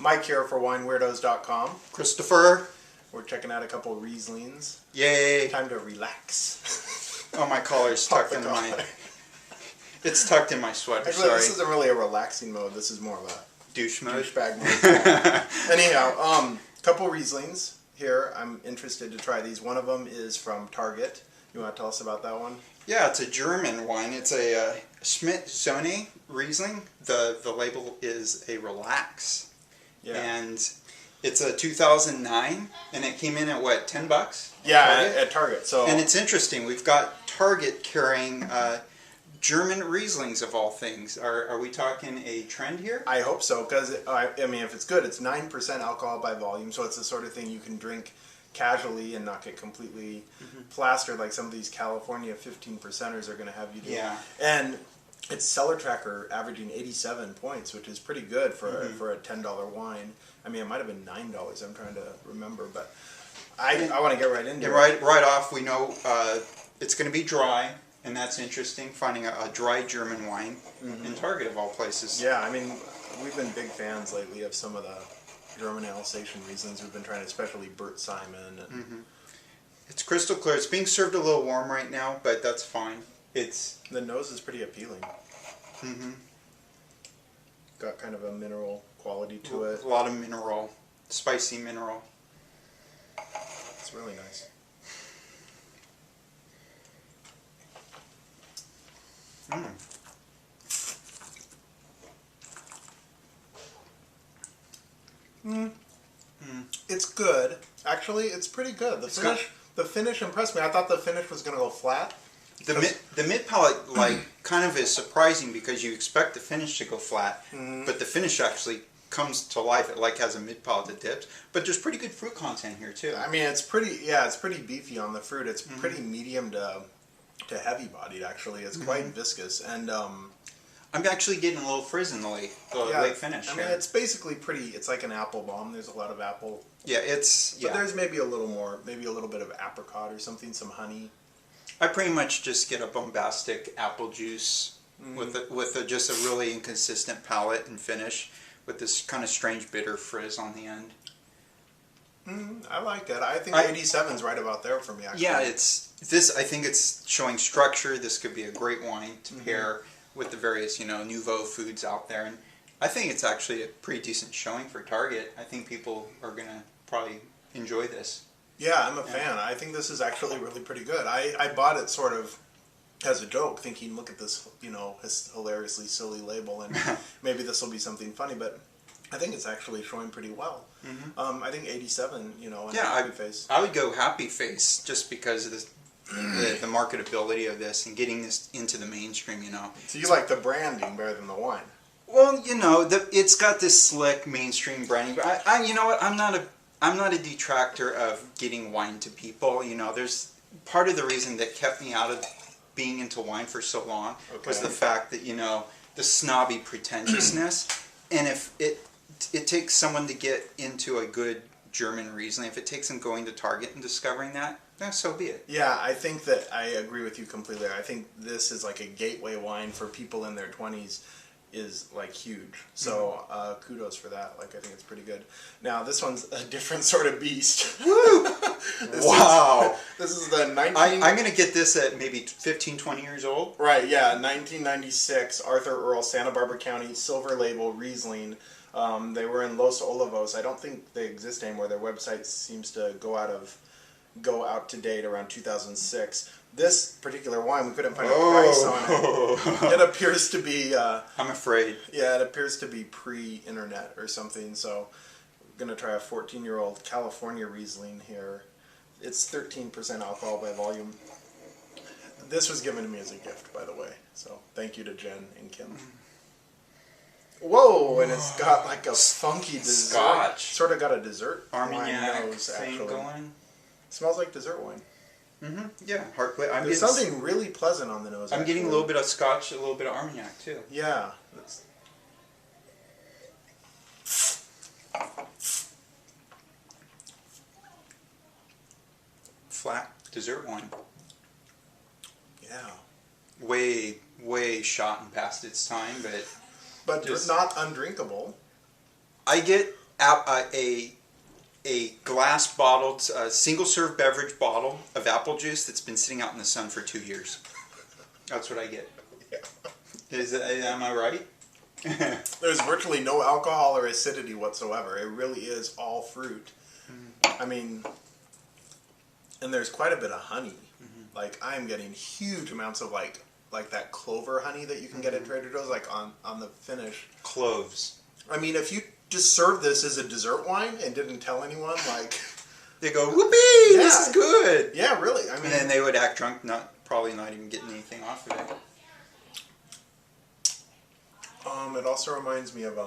Mike here for WineWeirdos.com. Christopher. We're checking out a couple of Rieslings. Yay. Time to relax. Oh, my collar's tucked into my... It's tucked in my sweater, Actually, sorry. this isn't really a relaxing mode. This is more of a douche mode. Douchebag mode. Anyhow, couple Rieslings here. I'm interested to try these. One of them is from Target. You want to tell us about that one? Yeah, it's a German wine. It's a Schmitt Söhne Riesling. The label is a Relax. Yeah. And it's a 2009, and it came in at what, $10? Yeah, at Target. So. And it's interesting. We've got Target carrying German Rieslings of all things. Are we talking a trend here? I hope so, because I mean, if it's good, it's 9% alcohol by volume, so it's the sort of thing you can drink casually and not get completely plastered like some of these California 15%ers are going to have you do. Yeah. And it's Cellar Tracker averaging 87 points, which is pretty good for a $10 wine. I mean, it might have been $9. I'm trying to remember, but I want to get right into it. Right off, we know it's going to be dry, and that's interesting. Finding a dry German wine in Target of all places. Yeah, I mean, we've been big fans lately of some of the German Alsatian Rieslings. We've been trying, especially Bert Simon. And It's crystal clear. It's being served a little warm right now, but that's fine. The nose is pretty appealing. Got kind of a mineral quality to it. A lot of mineral, spicy mineral. It's really nice. It's good. Actually, it's pretty good. The finish impressed me. I thought the finish was going to go flat. The mid palate kind of is surprising because you expect the finish to go flat, but the finish actually comes to life. It has a mid palate that dips, but there's pretty good fruit content here too. I mean, it's pretty beefy on the fruit. It's pretty medium to heavy bodied actually. It's quite viscous, and I'm actually getting a little frizz in the late finish. I mean, it's basically pretty. It's like an apple bomb. There's a lot of apple. Yeah, but there's maybe a little more, maybe a little bit of apricot or something, some honey. I pretty much just get a bombastic apple juice with just a really inconsistent palate and finish with this kind of strange bitter frizz on the end. I like that. I think 87's right about there for me, actually. Yeah, I think it's showing structure. This could be a great wine to pair with the various, nouveau foods out there. And I think it's actually a pretty decent showing for Target. I think people are going to probably enjoy this. Yeah, I'm a fan. I think this is actually really pretty good. I bought it sort of as a joke, thinking, look at this, his hilariously silly label, and maybe this will be something funny, but I think it's actually showing pretty well. I think 87, happy face. I would go happy face just because of the marketability of this and getting this into the mainstream, So you like the branding better than the wine? Well, it's got this slick mainstream branding, but you know what, I'm not a detractor of getting wine to people. There's part of the reason that kept me out of being into wine for so long was the fact that, the snobby pretentiousness. And if it takes someone to get into a good German Riesling, if it takes them going to Target and discovering that, so be it. Yeah, I think that I agree with you completely. I think this is like a gateway wine for people in their 20s. Is huge. So kudos for that. I think it's pretty good. Now this one's a different sort of beast. Woo! Wow. This is the 19... I'm going to get this at maybe 15, 20 years old. Right, yeah. 1996 Arthur Earl, Santa Barbara County, silver label Riesling. They were in Los Olivos. I don't think they exist anymore. Their website seems to go out to date around 2006. This particular wine, we couldn't find a price on it. It appears to be... I'm afraid. Yeah, it appears to be pre-internet or something, so we're going to try a 14-year-old California Riesling here. It's 13% alcohol by volume. This was given to me as a gift, by the way, so thank you to Jen and Kim. Whoa, and it's got a funky dessert. Scotch. Sort of got a dessert Armagnac nose, thing actually. going. Smells like dessert wine. Yeah, heartlit. There's something really pleasant on the nose. I'm getting a little bit of Scotch, a little bit of Armagnac too. Yeah. Flat dessert wine. Yeah. Way shot and past its time, but not undrinkable. I get a glass bottled, single serve beverage bottle of apple juice that's been sitting out in the sun for 2 years. That's what I get. Yeah. Am I right? There's virtually no alcohol or acidity whatsoever. It really is all fruit. I mean, and there's quite a bit of honey. Like, I'm getting huge amounts of like that clover honey that you can get at Trader Joe's, like on the finish. Cloves. I mean, if you just served this as a dessert wine and didn't tell anyone, like, they go, whoopee, yeah, this is good. Yeah, really. I mean, and then they would act drunk, probably not even getting anything off of it. It also reminds me of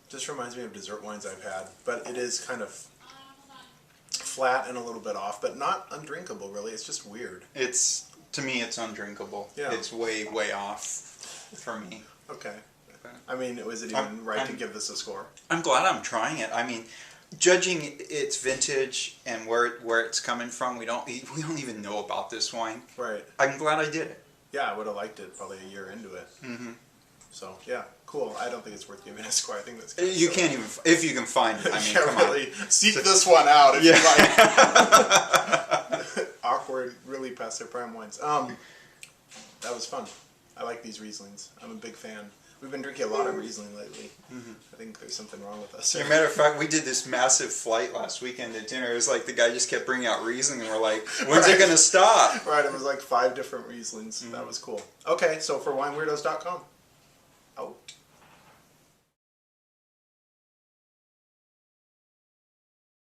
just reminds me of dessert wines I've had, but it is kind of flat and a little bit off, but not undrinkable really. It's just weird. To me, it's undrinkable. Yeah. It's way, way off for me. Okay. I mean, was it even right to give this a score? I'm glad I'm trying it. I mean, judging its vintage and where it's coming from, we don't even know about this wine. Right. I'm glad I did it. Yeah, I would have liked it probably a year into it. Mm-hmm. So yeah, cool. I don't think it's worth giving a score. I think that's kind of you can't even if you can find it. I mean, yeah, come really. On. Seek this one out if you like. Awkward, really past their prime wines. That was fun. I like these Rieslings. I'm a big fan. We've been drinking a lot of Riesling lately. Mm-hmm. I think there's something wrong with us. As a matter of fact, we did this massive flight last weekend at dinner. It was like the guy just kept bringing out Riesling, and we're like, when's it going to stop? Right, it was like 5 different Rieslings. Mm-hmm. That was cool. Okay, so for wineweirdos.com. Out.